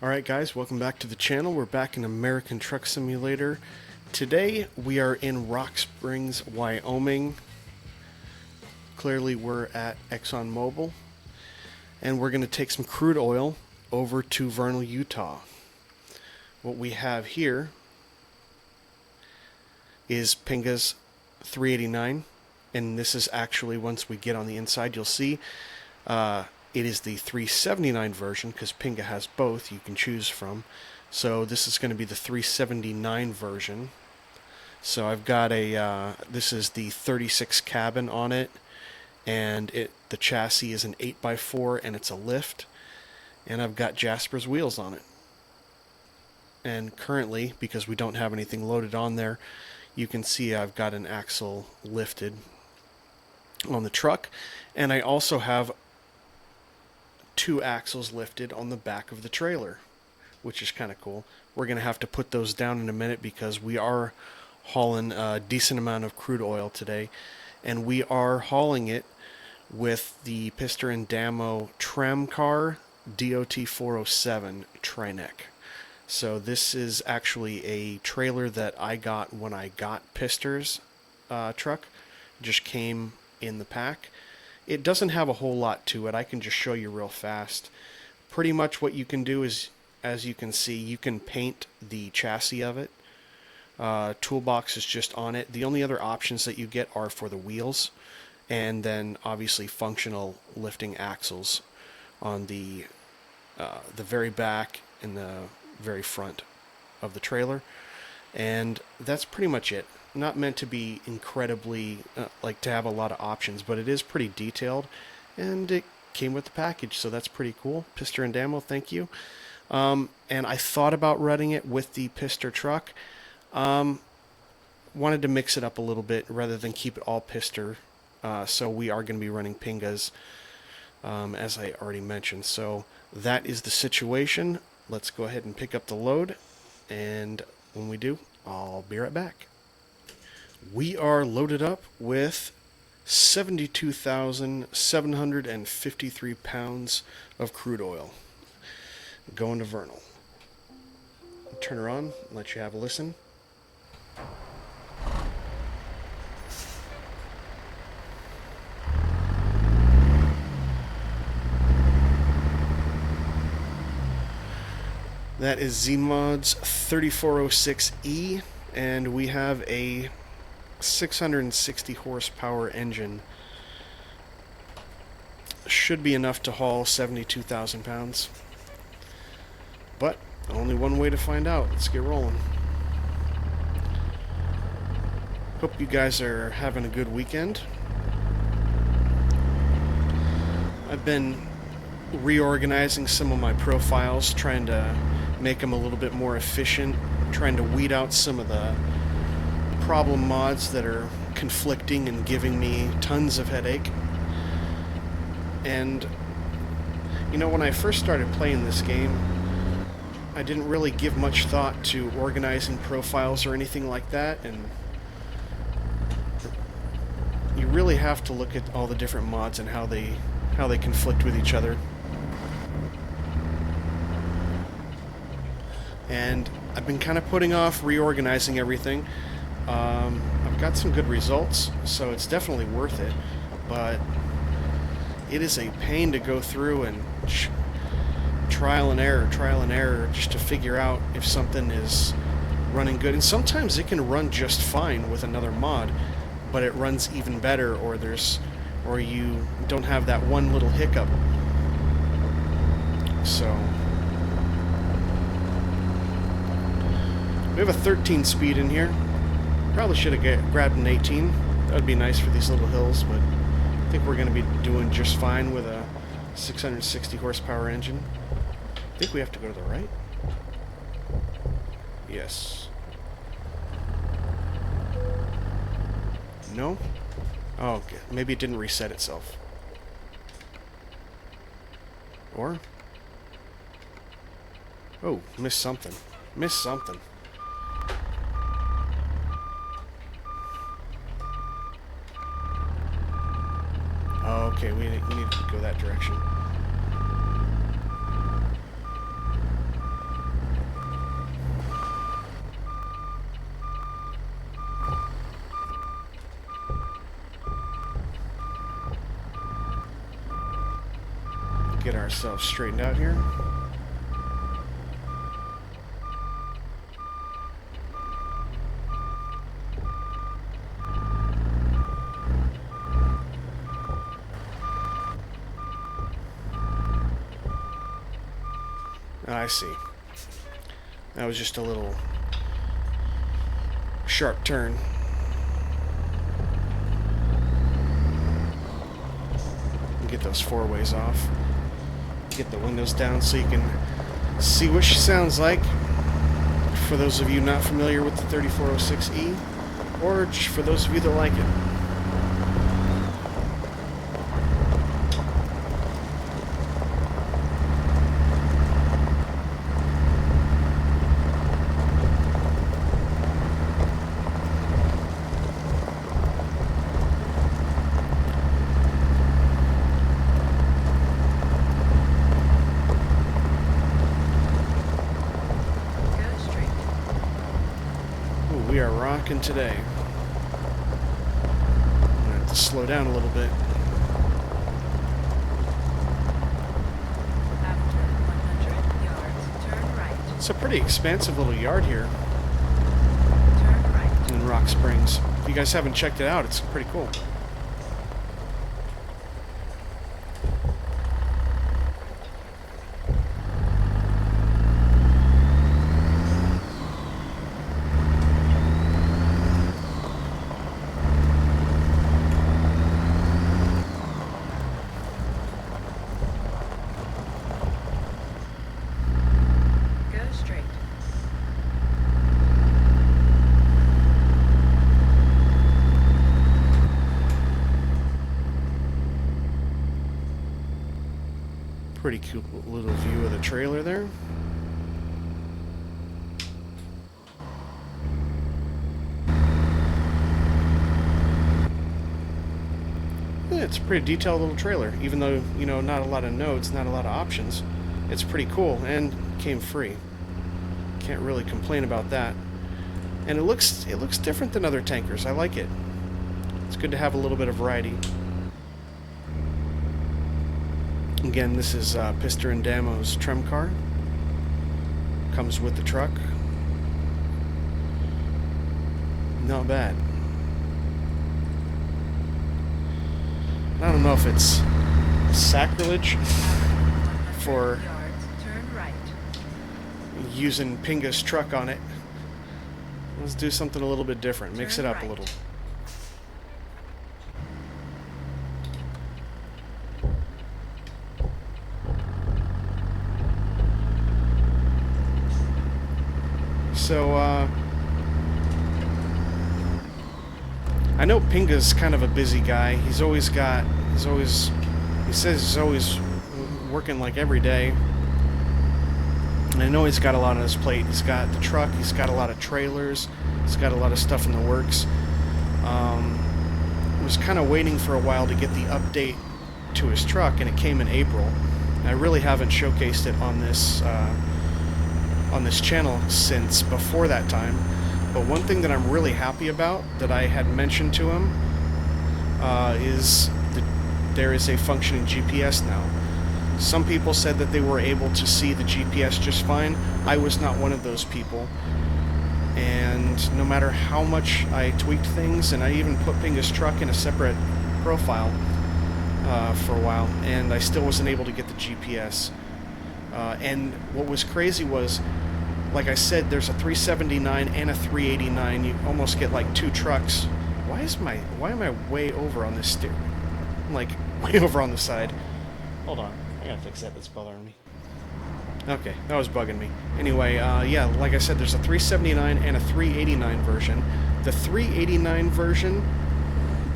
Alright guys, welcome back to the channel. We're back in American Truck Simulator. Today we are in Rock Springs, Wyoming. Clearly we're at ExxonMobil. And we're going to take some crude oil over to Vernal, Utah. What we have here is Pinga's 389. And this is actually, once we get on the inside, you'll see it is the 379 version, because Pinga has both you can choose from. So this is going to be the 379 version. So I've got a, this is the 36 cabin on it, and the chassis is an 8x4 and it's a lift. And I've got Jasper's wheels on it. And currently, because we don't have anything loaded on there, you can see I've got an axle lifted on the truck. And I also have two axles lifted on the back of the trailer, which is kind of cool. We're going to have to put those down in a minute because we are hauling a decent amount of crude oil today, and we are hauling it with the Pizzster Damo Tremcar DOT 407 tri-neck. So this is actually a trailer that I got when I got Pizzster's truck. It just came in the pack. It doesn't have a whole lot to it. I can just show you real fast. Pretty much what you can do is, as you can see, you can paint the chassis of it. Toolbox is just on it. The only other options that you get are for the wheels, and then obviously functional lifting axles on the very back and the very front of the trailer. And that's pretty much it. Not meant to be incredibly, like to have a lot of options, but it is pretty detailed, and it came with the package, so that's pretty cool. Pizzster Damo, thank you. And I thought about running it with the Pizzster truck. Wanted to mix it up a little bit rather than keep it all Pizzster, so we are going to be running Pingas, as I already mentioned. So that is the situation. Let's go ahead and pick up the load, and when we do, I'll be right back. We are loaded up with 72,753 pounds of crude oil going to Vernal. Turn her on, let you have a listen. That is Z-Mod's 3406E, and we have a 660 horsepower engine. Should be enough to haul 72,000 pounds. But only one way to find out. Let's get rolling. Hope you guys are having a good weekend. I've been reorganizing some of my profiles, trying to make them a little bit more efficient, trying to weed out some of the problem mods that are conflicting and giving me tons of headache. And you know, when I first started playing this game, I didn't really give much thought to organizing profiles or anything like that, and you really have to look at all the different mods and how they conflict with each other. And I've been kind of putting off reorganizing everything. I've got some good results, so it's definitely worth it, but it is a pain to go through and trial and error just to figure out if something is running good. And sometimes it can run just fine with another mod, but it runs even better, or you don't have that one little hiccup. So we have a 13 speed in here. Probably should have grabbed an 18. That would be nice for these little hills, but I think we're going to be doing just fine with a 660 horsepower engine. I think we have to go to the right. Yes. No? Oh, okay. Maybe it didn't reset itself. Or? Oh, missed something. Missed something. Oh, okay, we need to go that direction. get ourselves straightened out here. I see. That was just a little sharp turn. Get those four-ways off. Get the windows down so you can see what she sounds like. For those of you not familiar with the 3406E, or for those of you that like it. We are rocking today. I'm gonna have to slow down a little bit. After 100 yards, turn right. It's a pretty expansive little yard here Turn right. in Rock Springs. If you guys haven't checked it out, it's pretty cool. Go straight. Pretty cute little view of the trailer there. Yeah, it's a pretty detailed little trailer, even though, you know, not a lot of notes, not a lot of options. It's pretty cool and came free. Can't really complain about that. And it looks different than other tankers. I like it. It's good to have a little bit of variety. Again, this is Pizzster Damo's Tremcar. Comes with the truck. Not bad. I don't know if it's sacrilege for Yards, turn right. using Pinga's truck on it. Let's do something a little bit different. Mix it Turn up a right. little. So, I know Pinga's kind of a busy guy. He says he's always working like every day. And I know he's got a lot on his plate. He's got the truck, he's got a lot of trailers, he's got a lot of stuff in the works. Was kind of waiting for a while to get the update to his truck, and it came in April. And I really haven't showcased it on this channel since before that time. But one thing that I'm really happy about that I had mentioned to him is that there is a functioning GPS now. Some people said that they were able to see the GPS just fine. I was not one of those people. And no matter how much I tweaked things, and I even put Pinga's truck in a separate profile for a while, and I still wasn't able to get the GPS. And what was crazy was, like I said, there's a 379 and a 389. You almost get like two trucks. Why am I way over on this steer? I'm like way over on the side. Hold on, I gotta fix that. That's bothering me. Okay, that was bugging me. Anyway, yeah, like I said, there's a 379 and a 389 version. The 389 version,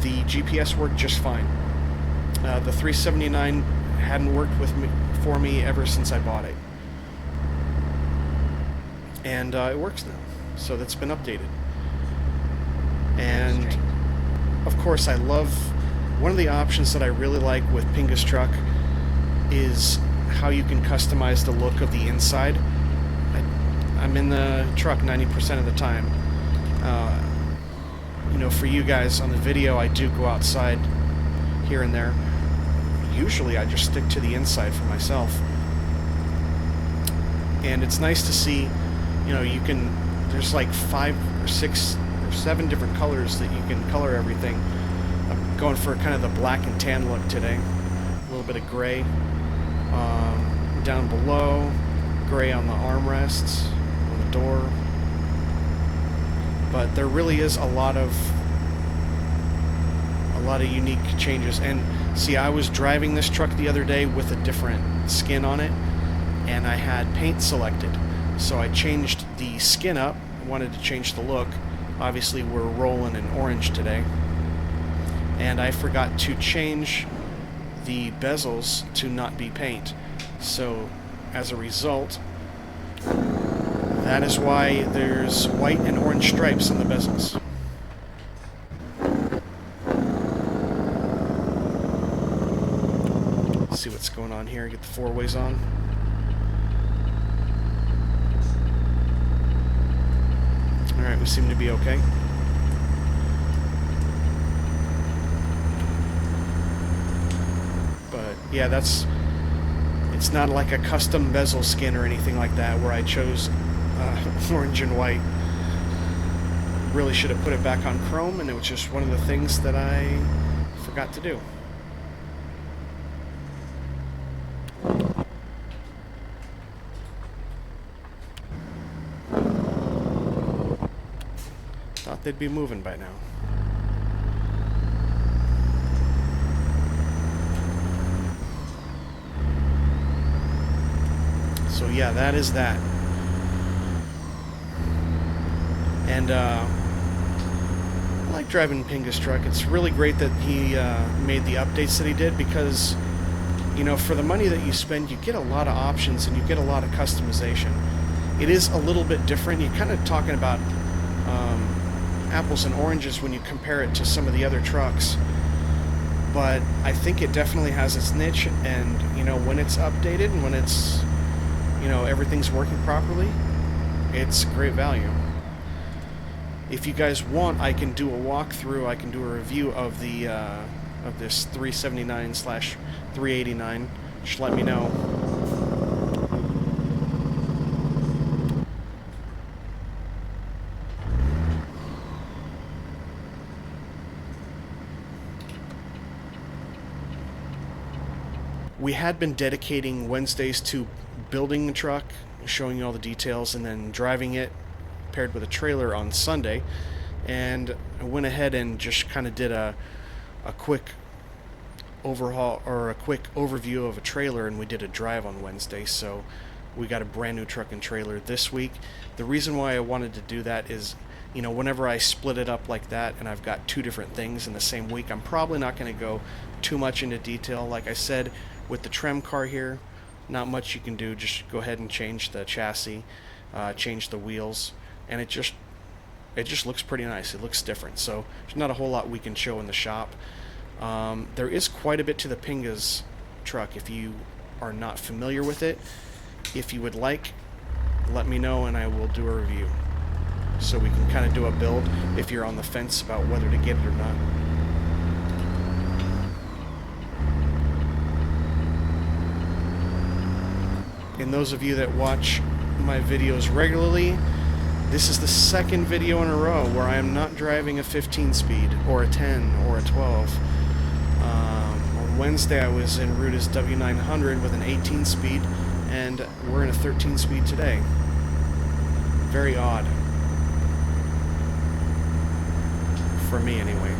the GPS worked just fine. The 379 hadn't worked for me ever since I bought it. And it works now, so that's been updated. And of course, I love one of the options that I really like with Pinga's truck is how you can customize the look of the inside. I'm in the truck 90% of the time. You know, for you guys on the video, I do go outside here and there. usually I just stick to the inside for myself. And it's nice to see, you know, there's like 5 or 6 or 7 different colors that you can color everything. I'm going for kind of the black and tan look today. A little bit of gray down below, gray on the armrests, on the door. But there really is a lot of unique changes. And see, I was driving this truck the other day with a different skin on it, and I had paint selected. So I changed the skin up, wanted to change the look. Obviously we're rolling in orange today. And I forgot to change the bezels to not be paint. So as a result, that is why there's white and orange stripes on the bezels. Let's see what's going on here. Get the 4-ways on. Alright, we seem to be okay. But yeah, it's not like a custom bezel skin or anything like that where I chose orange and white. Really should have put it back on chrome, and it was just one of the things that I forgot to do. Thought they'd be moving by now. So yeah, that is that. And I like driving Pinga's truck. It's really great that he made the updates that he did, because, you know, for the money that you spend, you get a lot of options and you get a lot of customization. It is a little bit different. You're kind of talking about apples and oranges when you compare it to some of the other trucks. But I think it definitely has its niche, and, you know, when it's updated and when it's, you know, everything's working properly, it's great value. If you guys want, I can do a walkthrough. I can do a review of the of this 379/389. Just let me know. We had been dedicating Wednesdays to building the truck, showing you all the details, and then driving it paired with a trailer on Sunday. And I went ahead and just kind of did a quick overhaul, or a quick overview of a trailer, and we did a drive on Wednesday. So we got a brand new truck and trailer this week. The reason why I wanted to do that is, you know, whenever I split it up like that and I've got 2 different things in the same week, I'm probably not going to go too much into detail. Like I said, with the Tremcar here, not much you can do. Just go ahead and change the chassis, change the wheels, and it just looks pretty nice. It looks different. So there's not a whole lot we can show in the shop. There is quite a bit to the Pinga's truck if you are not familiar with it. If you would like, let me know and I will do a review, so we can kind of do a build if you're on the fence about whether to get it or not. And those of you that watch my videos regularly, this is the second video in a row where I am not driving a 15 speed or a 10 or a 12. On Wednesday I was in Ruta's W900 with an 18 speed, and we're in a 13 speed today. Very odd. For me anyway.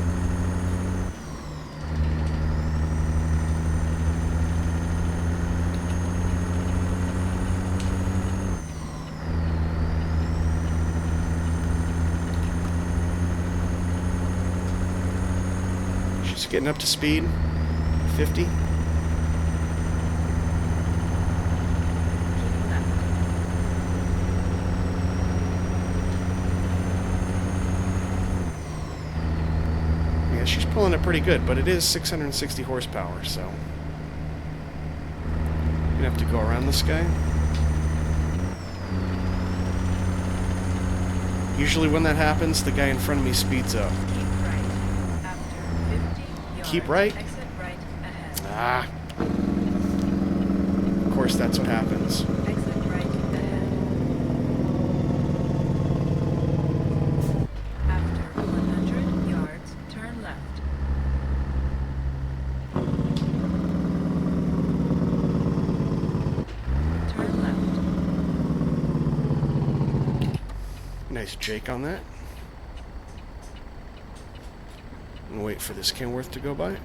Getting up to speed, 50. Yeah, she's pulling it pretty good, but it is 660 horsepower, so you're gonna have to go around this guy. Usually when that happens, the guy in front of me speeds up. Keep right. After 50 yards, Keep right? exit right ahead. Ah, course, that's what happens. Exit right ahead. After 100 yards, turn left. Turn left. Nice Jake on that. And wait for this Kenworth to go by.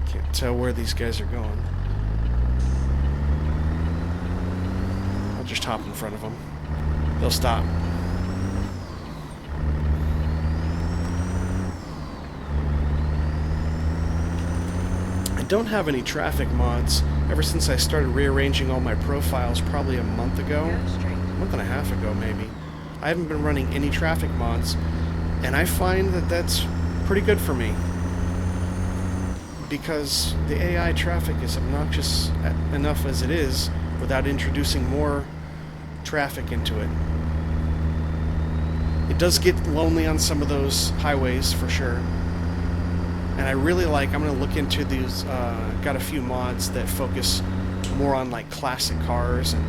Can't tell where these guys are going. I'll just hop in front of them. They'll stop. I don't have any traffic mods ever since I started rearranging all my profiles probably a month ago. Go straight. A month and a half ago maybe. I haven't been running any traffic mods, and I find that that's pretty good for me, because the AI traffic is obnoxious enough as it is without introducing more traffic into it. It does get lonely on some of those highways for sure, and I really like, I'm going to look into these, got a few mods that focus more on like classic cars, and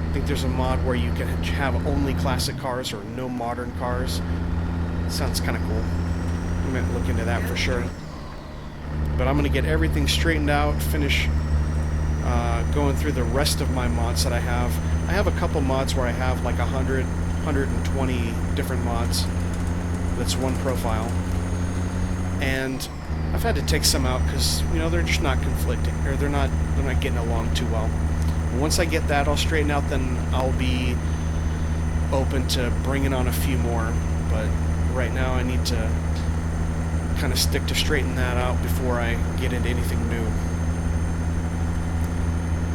I think there's a mod where you can have only classic cars or no modern cars. Sounds kind of cool. I'm going to look into that for sure. But I'm going to get everything straightened out, finish going through the rest of my mods that I have. I have a couple mods where I have like 100, 120 different mods. That's one profile. And I've had to take some out because, you know, they're just not conflicting, or they're not getting along too well. Once I get that all straightened out, then I'll be open to bringing on a few more. But right now I need to kind of stick to straighten that out before I get into anything new.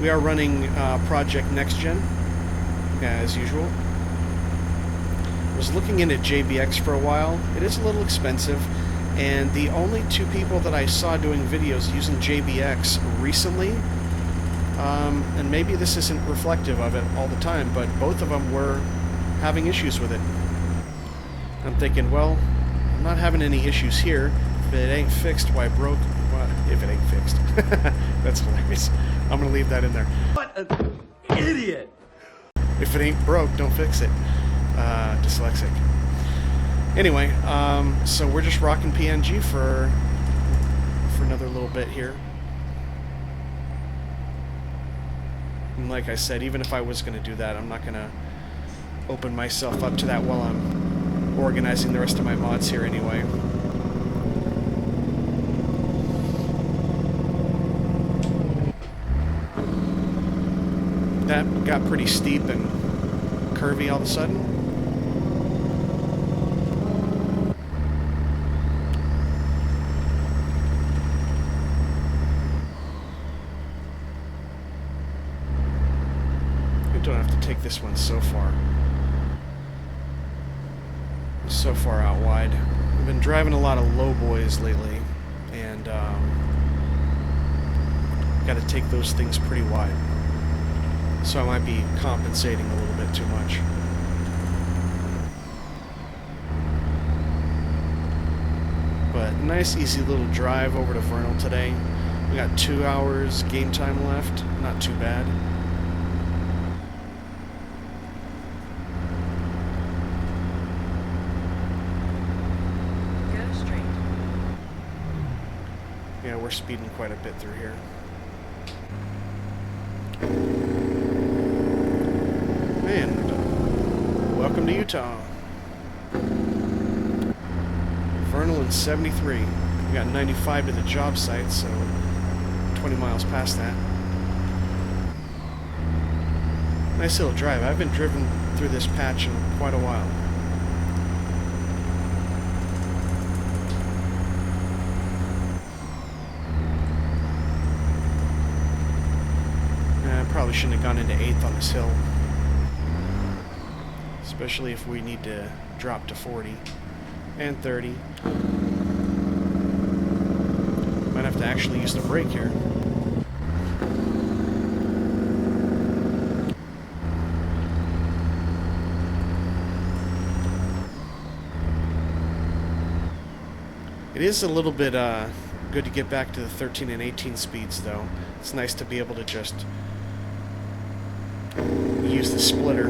We are running Project Next Gen, as usual. I was looking into JBX for a while. It is a little expensive, and the only two people that I saw doing videos using JBX recently, and maybe this isn't reflective of it all the time, but both of them were having issues with it. I'm thinking, well, I'm not having any issues here. If it ain't fixed, why broke? Well, if it ain't fixed. That's hilarious. I'm going to leave that in there. What an idiot! If it ain't broke, don't fix it. Dyslexic. Anyway, so we're just rocking PNG for another little bit here. And like I said, even if I was going to do that, I'm not going to open myself up to that while I'm organizing the rest of my mods here anyway. That got pretty steep and curvy all of a sudden. I don't have to take this one so far out wide. I've been driving a lot of low boys lately, and got to take those things pretty wide. So I might be compensating a little bit too much. But nice easy little drive over to Vernal today. We got 2 hours game time left. Not too bad. Go straight. Yeah, we're speeding quite a bit through here. And welcome to Utah. Vernal in 73. We got 95 to the job site, so 20 miles past that. Nice little drive. I've been driven through this patch in quite a while. I probably shouldn't have gone into 8th on this hill. Especially if we need to drop to 40 and 30. Might have to actually use the brake here. It is a little bit good to get back to the 13 and 18 speeds, though. It's nice to be able to just use the splitter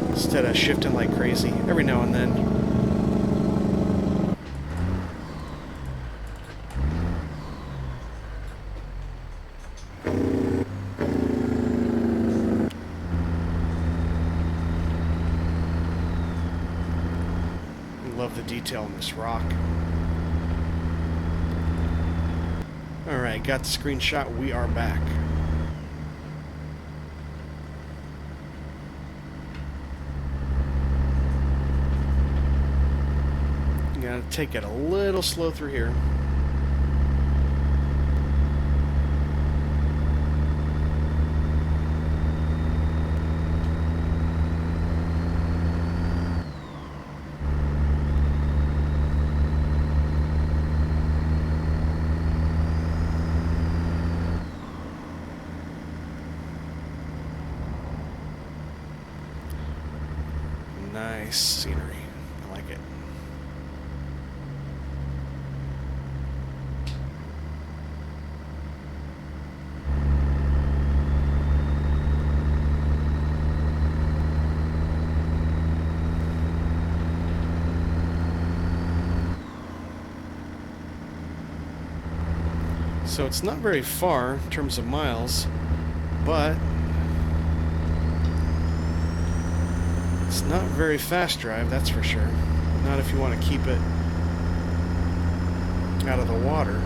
instead of shifting like crazy every now and then. Love the detail in this rock. Alright, got the screenshot. We are back. Gotta take it a little slow through here. Nice scenery. I like it. So it's not very far in terms of miles, but it's not very fast drive, that's for sure. Not if you want to keep it out of the water.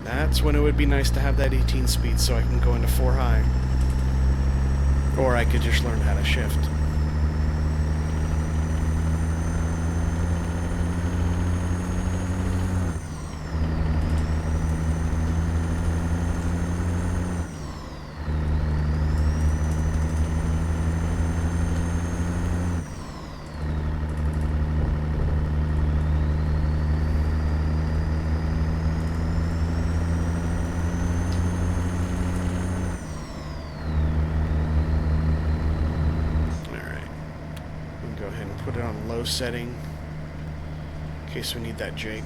That's when it would be nice to have that 18 speed so I can go into 4 high. Or I could just learn how to shift. Put it on low setting in case we need that Jake.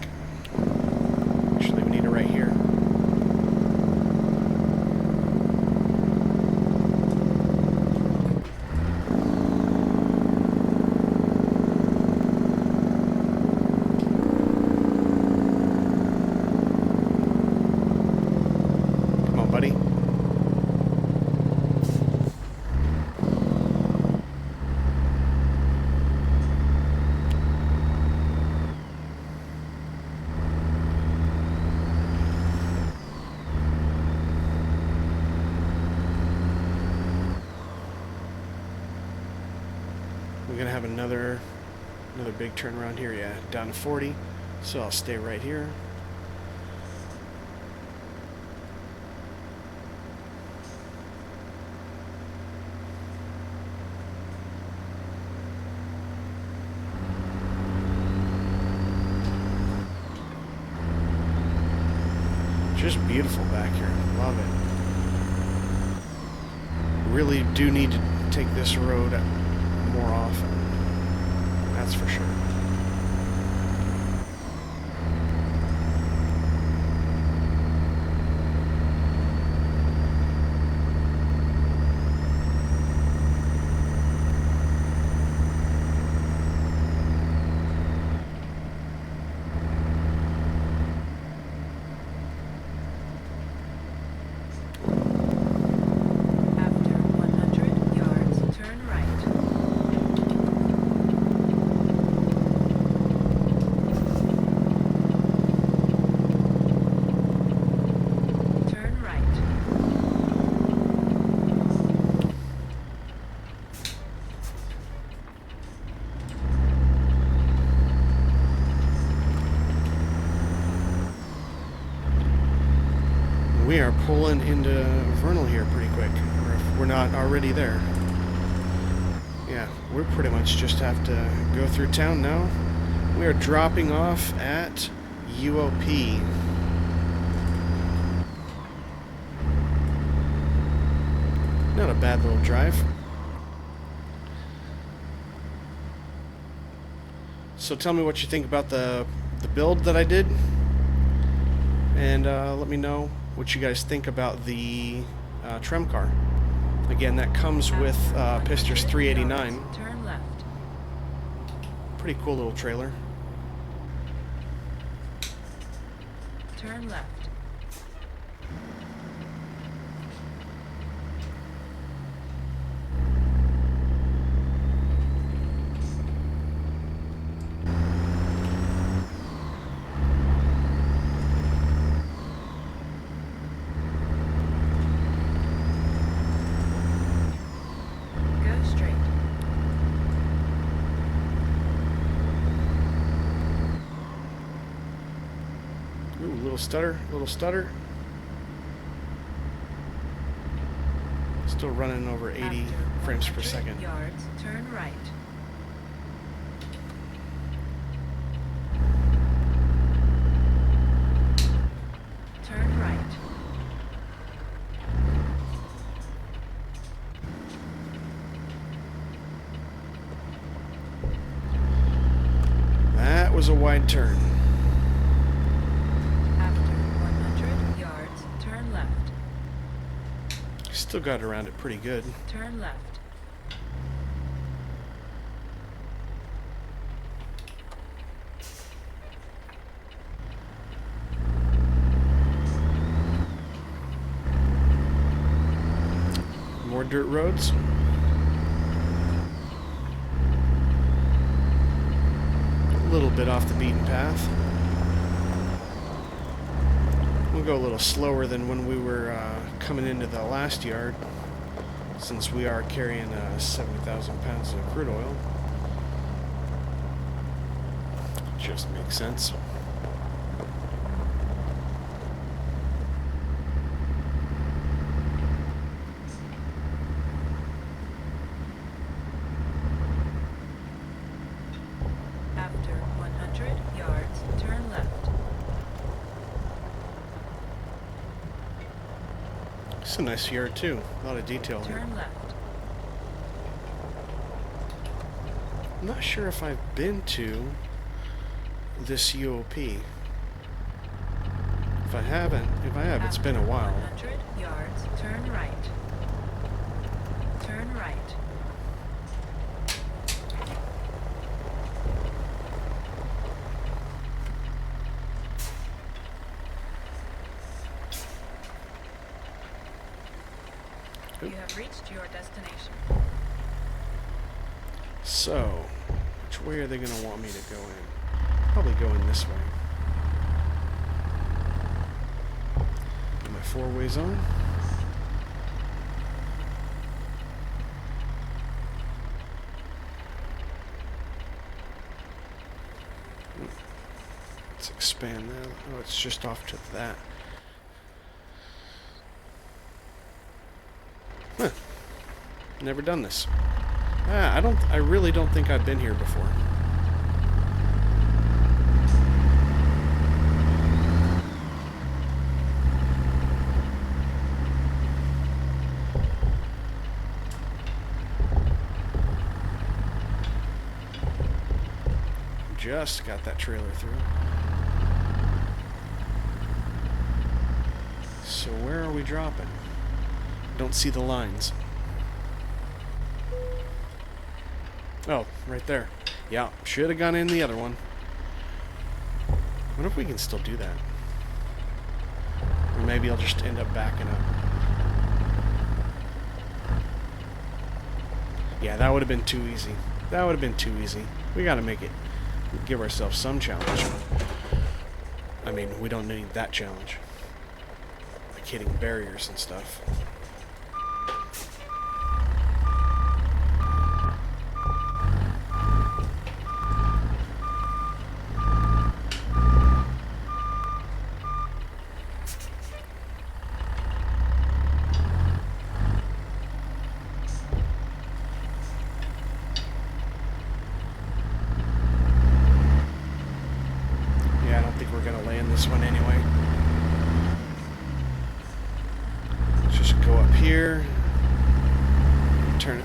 Actually, we need it right here. Come on, buddy. We're gonna have another big turnaround here, yeah, down to 40. So I'll stay right here. Just beautiful back here. Love it. Really do need to take this road more often. That's for sure. we are pulling into Vernal here pretty quick. Or if we're not already there. Yeah, we pretty much just have to go through town now. We are dropping off at UOP. Not a bad little drive. So tell me what you think about the build that I did. And let me know what you guys think about the Tremcar. Again, that comes with Pizzster's 389. Turn left. Pretty cool little trailer. Turn left. Go straight. Ooh, little stutter, little stutter. Still running over 80 After frames per 100 second. yards, turn right. Turn right. That was a wide turn. After 100 yards, turn left. Still got around it pretty good. Turn left. More dirt roads. A little bit off the beaten path. We'll go a little slower than when we were coming into the last yard, since we are carrying 70,000 pounds of crude oil. Just makes sense. After 100 yards, turn left. It's a nice yard too. A lot of detail here. Turn left. I'm not sure if I've been to this UOP. If I have, it's been a while. 100 yards, turn right. Turn right. You have reached your destination. So, which way are they going to want me to go in? Probably going this way. Get my four-ways on. Let's expand that. Oh, it's just off to that. Huh. Never done this. I really don't think I've been here before. Just got that trailer through. So where are we dropping? Don't see the lines. Oh, right there. Yeah, should have gone in the other one. Wonder if we can still do that. Or maybe I'll just end up backing up. Yeah, that would have been too easy. That would have been too easy. We gotta make it. Give ourselves some challenge. I mean, we don't need that challenge. Like hitting barriers and stuff.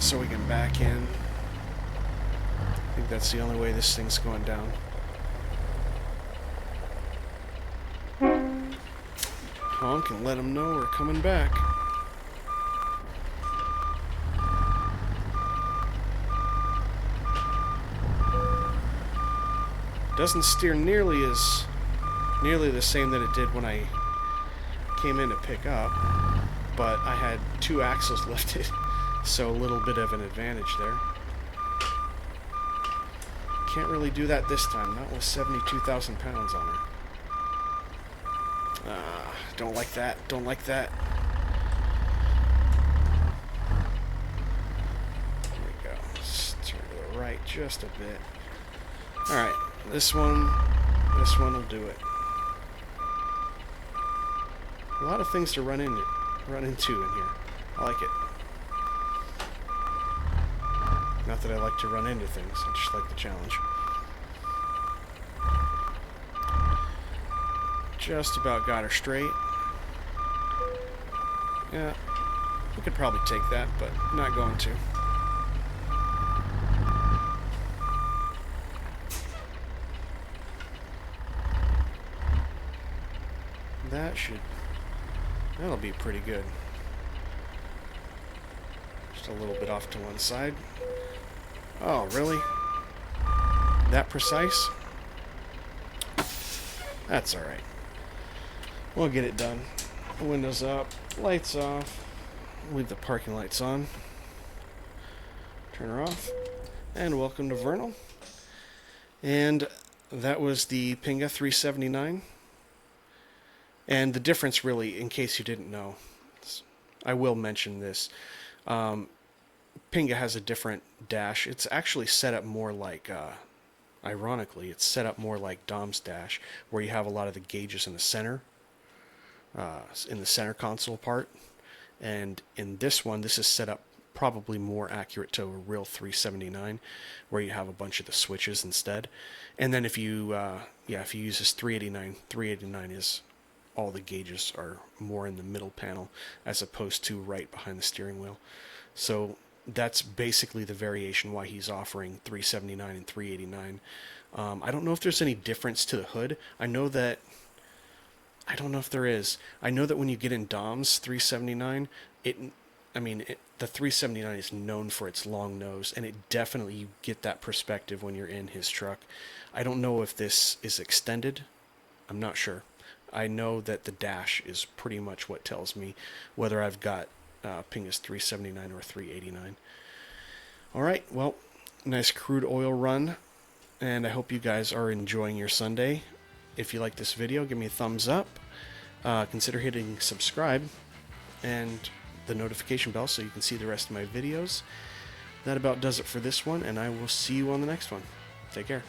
so we can back in. I think that's the only way this thing's going down. Honk and let them know we're coming back. Doesn't steer nearly the same that it did when I came in to pick up, but I had 2 axles lifted, so a little bit of an advantage there. Can't really do that this time, not with 72,000 pounds on her. Don't like that, don't like that. There we go. Let's turn to the right just a bit. Alright, this one will do it. A lot of things to run into in here. I like it. Not that I like to run into things, I just like the challenge. Just about got her straight. Yeah, we could probably take that, but not going to. That'll be pretty good. Just a little bit off to one side. Oh, really? That precise? That's alright. We'll get it done. Windows up, lights off, leave the parking lights on, turn her off, and welcome to Vernal. And that was the Pinga 379. And the difference, really, in case you didn't know, I will mention this. Pinga has a different dash. It's actually set up more like, ironically, it's set up more like Dom's dash, where you have a lot of the gauges in the center console part. And in this one, this is set up probably more accurate to a real 379, where you have a bunch of the switches instead. And then if you use this 389 is all the gauges are more in the middle panel as opposed to right behind the steering wheel. So that's basically the variation why he's offering 379 and 389. I don't know if there's any difference to the hood. I don't know if there is. I know that when you get in Dom's 379, the 379 is known for its long nose, and it definitely, you get that perspective when you're in his truck. I don't know if this is extended. I'm not sure. I know that the dash is pretty much what tells me whether I've got Pinga's 379 or 389. Alright, well, nice crude oil run, and I hope you guys are enjoying your Sunday. If you like this video, give me a thumbs up. Consider hitting subscribe and the notification bell so you can see the rest of my videos. That about does it for this one, and I will see you on the next one. Take care.